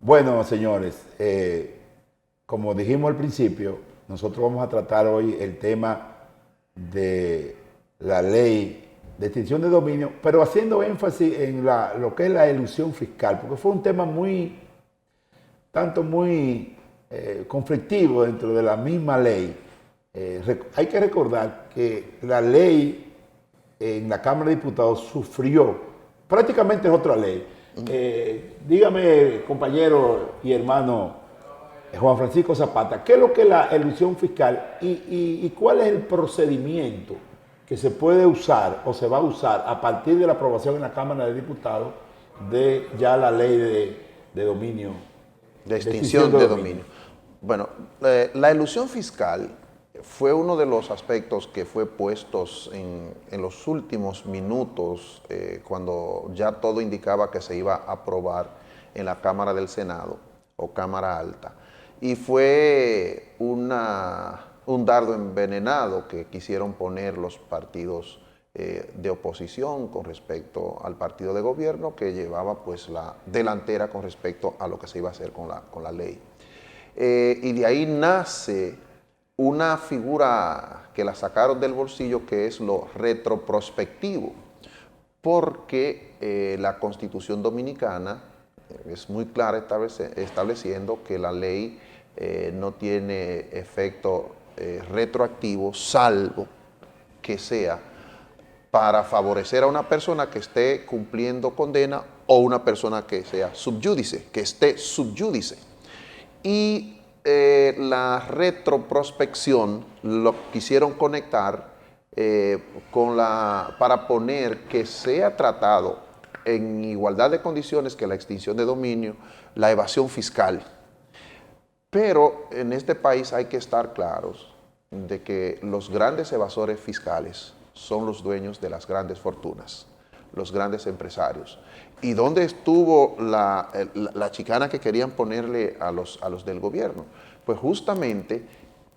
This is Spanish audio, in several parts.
Bueno, señores, como dijimos al principio, nosotros vamos a tratar hoy el tema de la ley de extinción de dominio, pero haciendo énfasis en lo que es la elusión fiscal, porque fue un tema muy conflictivo dentro de la misma ley. Hay que recordar que la ley en la Cámara de Diputados sufrió, prácticamente es otra ley. Dígame, compañero y hermano Juan Francisco Zapata, ¿qué es lo que es la elusión fiscal y cuál es el procedimiento que se puede usar o se va a usar a partir de la aprobación en la Cámara de Diputados de ya la ley de dominio, De de extinción extinción de de dominio? dominio. Bueno, la elusión fiscal fue uno de los aspectos que fue puestos en los últimos minutos, cuando ya todo indicaba que se iba a aprobar en la Cámara del Senado o Cámara Alta. Y fue un dardo envenenado que quisieron poner los partidos de oposición con respecto al partido de gobierno, que llevaba pues la delantera con respecto a lo que se iba a hacer con la ley. Y de ahí nace una figura que la sacaron del bolsillo, que es lo retroprospectivo, porque la Constitución Dominicana es muy clara estableciendo que la ley no tiene efecto retroactivo, salvo que sea para favorecer a una persona que esté cumpliendo condena o una persona que sea subyúdice, que esté subyúdice. Y la retroprospección lo quisieron conectar para poner que sea tratado en igualdad de condiciones que la extinción de dominio, la evasión fiscal. Pero en este país hay que estar claros de que los grandes evasores fiscales son los dueños de las grandes fortunas, los grandes empresarios. ¿Y dónde estuvo la chicana que querían ponerle a los del gobierno? Pues justamente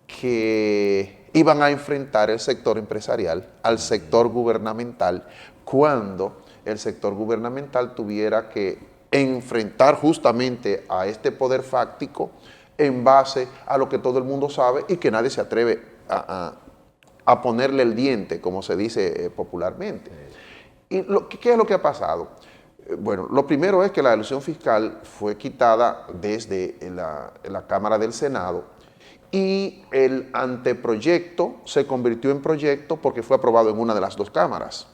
que iban a enfrentar el sector empresarial al sector gubernamental, cuando el sector gubernamental tuviera que enfrentar justamente a este poder fáctico en base a lo que todo el mundo sabe y que nadie se atreve a ponerle el diente, como se dice popularmente. ¿Y qué es lo que ha pasado? Bueno, lo primero es que la elusión fiscal fue quitada desde la Cámara del Senado y el anteproyecto se convirtió en proyecto porque fue aprobado en una de las dos cámaras.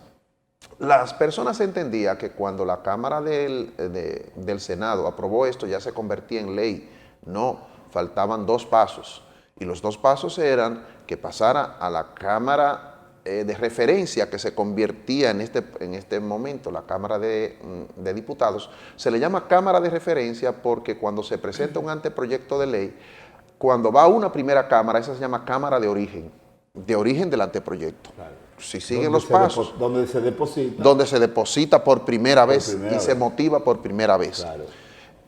Las personas entendían que cuando la Cámara del Senado aprobó esto ya se convertía en ley. No, faltaban dos pasos. Y los dos pasos eran que pasara a la Cámara de referencia, que se convertía en este momento la Cámara de Diputados. Se le llama Cámara de Referencia porque cuando se presenta un anteproyecto de ley, cuando va a una primera Cámara, esa se llama Cámara de origen del anteproyecto. Claro. Si siguen los pasos. Donde se deposita. Donde se deposita por primera vez y se vez. motiva por primera vez. Claro.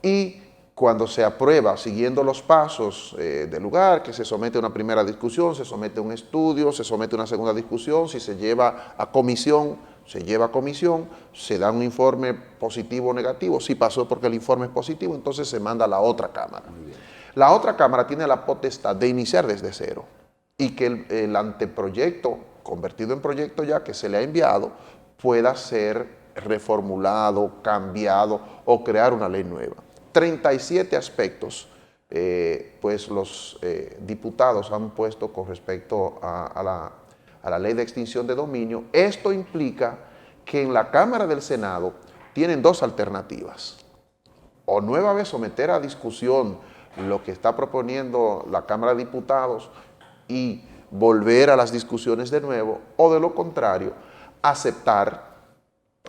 Y cuando se aprueba siguiendo los pasos del lugar, que se somete a una primera discusión, se somete a un estudio, se somete a una segunda discusión, si se lleva a comisión, se lleva a comisión, se da un informe positivo o negativo. Si pasó porque el informe es positivo, entonces se manda a la otra Cámara. La otra Cámara tiene la potestad de iniciar desde cero y que el anteproyecto, convertido en proyecto ya que se le ha enviado, pueda ser reformulado, cambiado o crear una ley nueva. 37 aspectos, pues los diputados han puesto con respecto a la ley de extinción de dominio. Esto implica que en la Cámara del Senado tienen dos alternativas. O nueva vez someter a discusión lo que está proponiendo la Cámara de Diputados y volver a las discusiones de nuevo, o de lo contrario, aceptar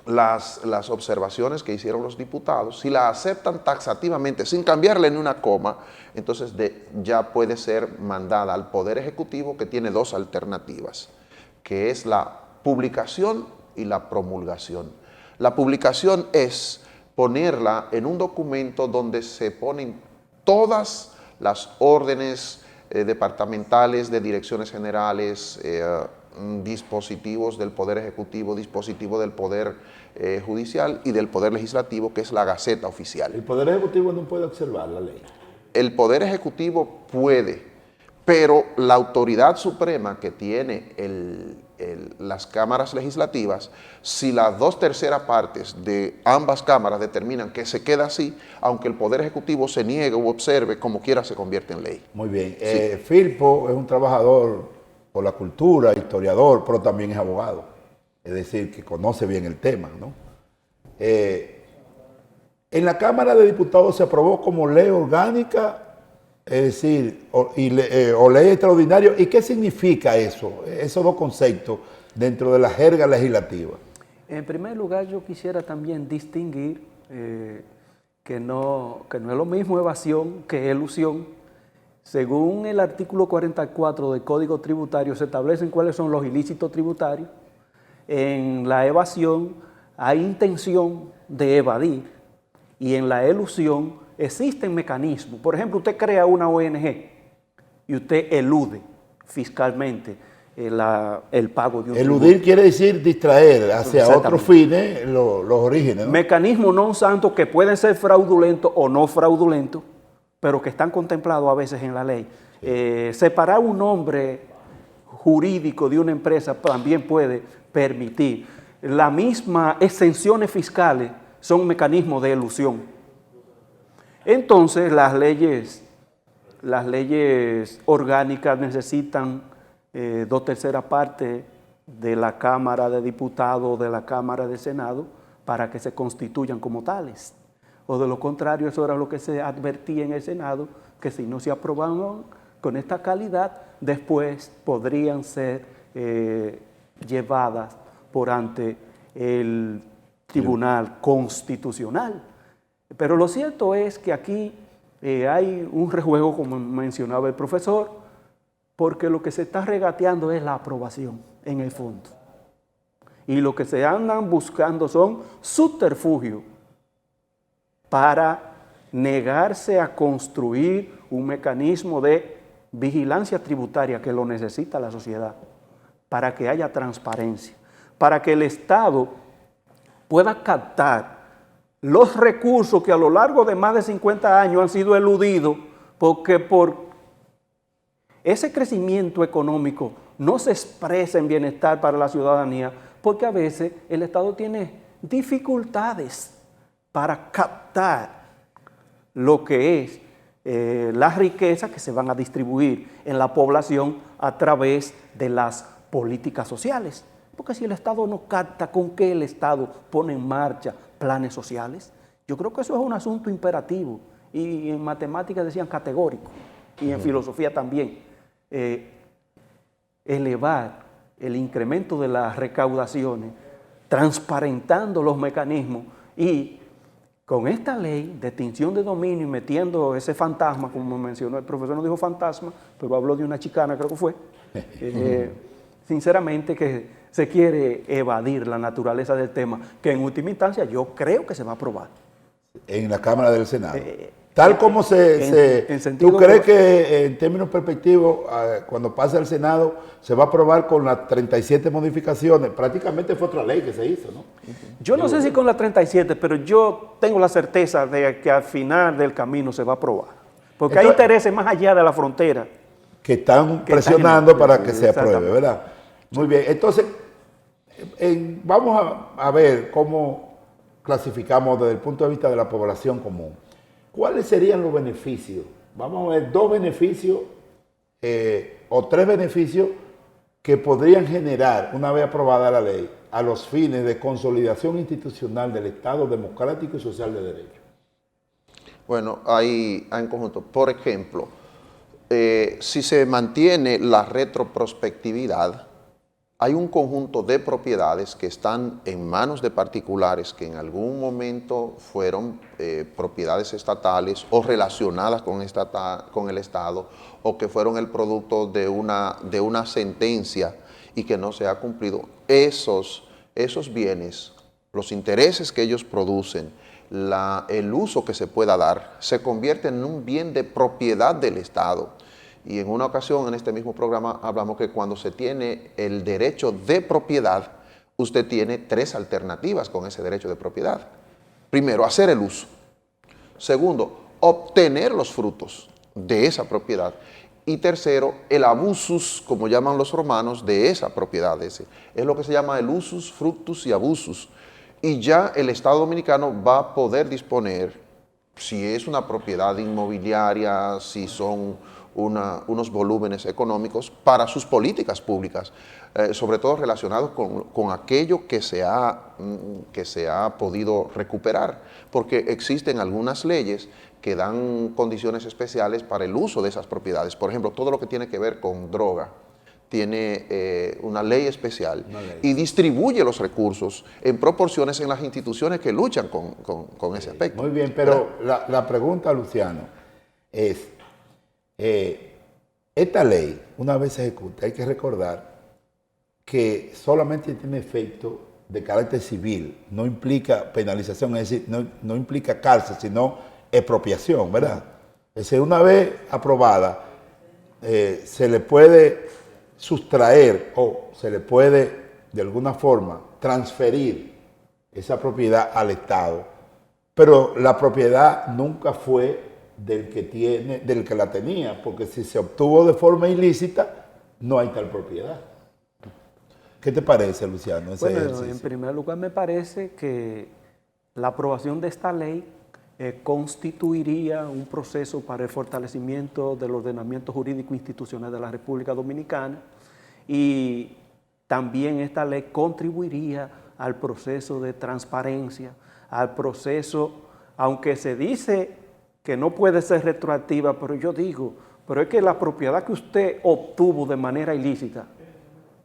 las observaciones que hicieron los diputados. Si la aceptan taxativamente, sin cambiarle ni una coma, entonces ya puede ser mandada al Poder Ejecutivo, que tiene dos alternativas, que es la publicación y la promulgación. La publicación es ponerla en un documento donde se ponen todas las órdenes departamentales, de direcciones generales, dispositivos del Poder Ejecutivo, dispositivos del Poder Judicial y del Poder Legislativo, que es la Gaceta Oficial. El Poder Ejecutivo no puede observar la ley. El Poder Ejecutivo puede, pero la autoridad suprema que tiene las cámaras legislativas, si las 2/3 partes de ambas cámaras determinan que se queda así, aunque el Poder Ejecutivo se niegue o observe, como quiera se convierte en ley. Muy bien. Sí. Firpo es un trabajador por la cultura, historiador, pero también es abogado. Es decir, que conoce bien el tema, ¿no? En la Cámara de Diputados se aprobó como ley orgánica, es decir, o ley extraordinaria. ¿Y qué significa eso, esos dos conceptos dentro de la jerga legislativa? En primer lugar, yo quisiera también distinguir que no es lo mismo evasión que elusión. Según el artículo 44 del Código Tributario se establecen cuáles son los ilícitos tributarios. En la evasión hay intención de evadir y en la elusión existen mecanismos. Por ejemplo, usted crea una ONG y usted elude fiscalmente el pago de un Eludir tributo. quiere decir distraer hacia otros fines los orígenes, ¿no? Mecanismos non santos que pueden ser fraudulentos o no fraudulentos, pero que están contemplados a veces en la ley. Separar un nombre jurídico de una empresa también puede permitir. La misma exenciones fiscales son mecanismos de elusión. Entonces, las leyes orgánicas necesitan 2/3 partes de la Cámara de Diputados o de la Cámara de Senado para que se constituyan como tales. O de lo contrario, eso era lo que se advertía en el Senado, que si no se aprobaban con esta calidad, después podrían ser llevadas por ante el Tribunal Constitucional. Pero lo cierto es que aquí hay un rejuego, como mencionaba el profesor, porque lo que se está regateando es la aprobación en el fondo. Y lo que se andan buscando son subterfugios para negarse a construir un mecanismo de vigilancia tributaria que lo necesita la sociedad, para que haya transparencia, para que el Estado pueda captar los recursos que a lo largo de más de 50 años han sido eludidos, porque por ese crecimiento económico no se expresa en bienestar para la ciudadanía, porque a veces el Estado tiene dificultades para captar lo que es las riquezas que se van a distribuir en la población a través de las políticas sociales. Porque si el Estado no capta, ¿con qué el Estado pone en marcha planes sociales? Yo creo que eso es un asunto imperativo. Y en matemáticas decían categórico. Y en filosofía también. Elevar el incremento de las recaudaciones, transparentando los mecanismos y con esta ley de extinción de dominio y metiendo ese fantasma, como mencionó el profesor, no dijo fantasma, pero habló de una chicana, creo que fue. Sinceramente que se quiere evadir la naturaleza del tema, que en última instancia yo creo que se va a aprobar. En la Cámara del Senado. Tal como ¿tú crees que en términos perspectivos, cuando pase al Senado, se va a aprobar con las 37 modificaciones? Prácticamente fue otra ley que se hizo, ¿no? Yo no sé si con las 37, pero yo tengo la certeza de que al final del camino se va a aprobar. Porque hay intereses más allá de la frontera. Que están presionando para que se apruebe, ¿verdad? Muy bien. Entonces, vamos a ver cómo clasificamos desde el punto de vista de la población común. ¿Cuáles serían los beneficios? Vamos a ver 2 beneficios o 3 beneficios que podrían generar, una vez aprobada la ley, a los fines de consolidación institucional del Estado democrático y social de derecho. Bueno, hay en conjunto. Por ejemplo, si se mantiene la retroprospectividad, hay un conjunto de propiedades que están en manos de particulares que en algún momento fueron propiedades estatales o relacionadas con el Estado, o que fueron el producto de una sentencia y que no se ha cumplido. Esos bienes, los intereses que ellos producen, el uso que se pueda dar, se convierte en un bien de propiedad del Estado. Y en una ocasión en este mismo programa hablamos que cuando se tiene el derecho de propiedad, usted tiene 3 alternativas con ese derecho de propiedad. Primero, hacer el uso. Segundo, obtener los frutos de esa propiedad. Y tercero, el abusus, como llaman los romanos, de esa propiedad. Es lo que se llama el usus, fructus y abusus. Y ya el Estado Dominicano va a poder disponer, si es una propiedad inmobiliaria, si son unos volúmenes económicos, para sus políticas públicas, sobre todo relacionados con aquello que se ha podido recuperar, porque existen algunas leyes que dan condiciones especiales para el uso de esas propiedades. Por ejemplo, todo lo que tiene que ver con droga tiene una ley especial y distribuye los recursos en proporciones en las instituciones que luchan con ese aspecto. Muy bien, pero la pregunta, Luciano, es, esta ley, una vez se ejecuta, hay que recordar que solamente tiene efecto de carácter civil, no implica penalización, es decir, no implica cárcel, sino expropiación, ¿verdad? Es decir, una vez aprobada, se le puede sustraer o se le puede de alguna forma transferir esa propiedad al Estado, pero la propiedad nunca fue del que la tenía, porque si se obtuvo de forma ilícita, no hay tal propiedad. ¿Qué te parece, Luciano, ese ejercicio? En primer lugar, me parece que la aprobación de esta ley constituiría un proceso para el fortalecimiento del ordenamiento jurídico institucional de la República Dominicana, y también esta ley contribuiría al proceso de transparencia, al proceso, aunque se dice que no puede ser retroactiva, pero yo digo, pero es que la propiedad que usted obtuvo de manera ilícita,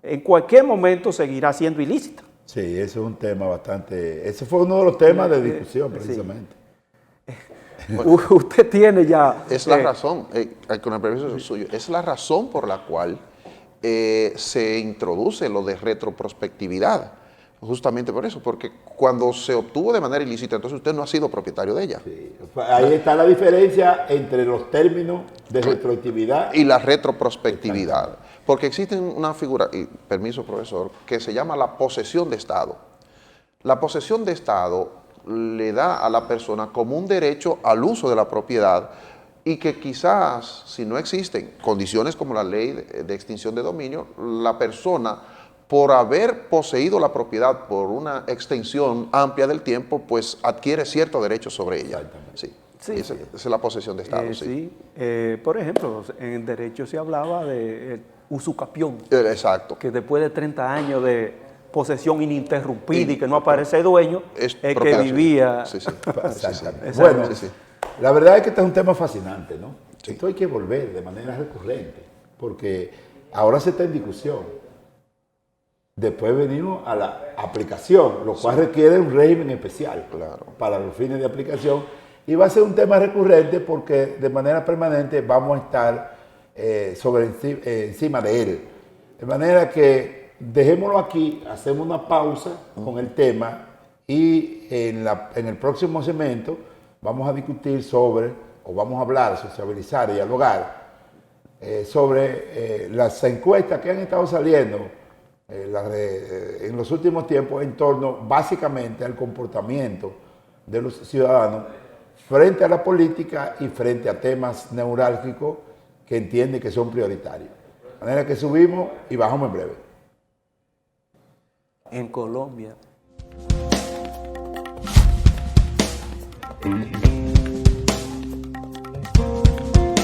en cualquier momento seguirá siendo ilícita. Sí, eso es un tema bastante... Ese fue uno de los temas de discusión, precisamente. Sí. Usted tiene ya... Es la razón, con el permiso suyo, es la razón por la cual se introduce lo de retroprospectividad. Justamente por eso, porque cuando se obtuvo de manera ilícita, entonces usted no ha sido propietario de ella. Sí. Ahí está la diferencia entre los términos de retroactividad y la retroprospectividad. Porque existe una figura, y permiso profesor, que se llama la posesión de Estado. La posesión de Estado le da a la persona como un derecho al uso de la propiedad, y que quizás, si no existen condiciones como la ley de extinción de dominio, la persona, por haber poseído la propiedad por una extensión amplia del tiempo, pues adquiere cierto derecho sobre ella. Sí. Sí, esa es la posesión de Estado. Sí. Por ejemplo, en derecho se hablaba de usucapión. Exacto. Que después de 30 años de posesión ininterrumpida y que no aparece dueño, es el que vivía. Sí. Bueno, la verdad es que este es un tema fascinante, ¿no? Sí. Esto hay que volver de manera recurrente, porque ahora se está en discusión. Después venimos a la aplicación, lo cual requiere un régimen especial para los fines de aplicación, y va a ser un tema recurrente porque de manera permanente vamos a estar encima de él. De manera que dejémoslo aquí, hacemos una pausa con el tema, y en el próximo segmento vamos a discutir vamos a hablar, sociabilizar y dialogar sobre las encuestas que han estado saliendo en los últimos tiempos en torno básicamente al comportamiento de los ciudadanos frente a la política y frente a temas neurálgicos que entienden que son prioritarios. De manera que subimos y bajamos en breve. En Colombia.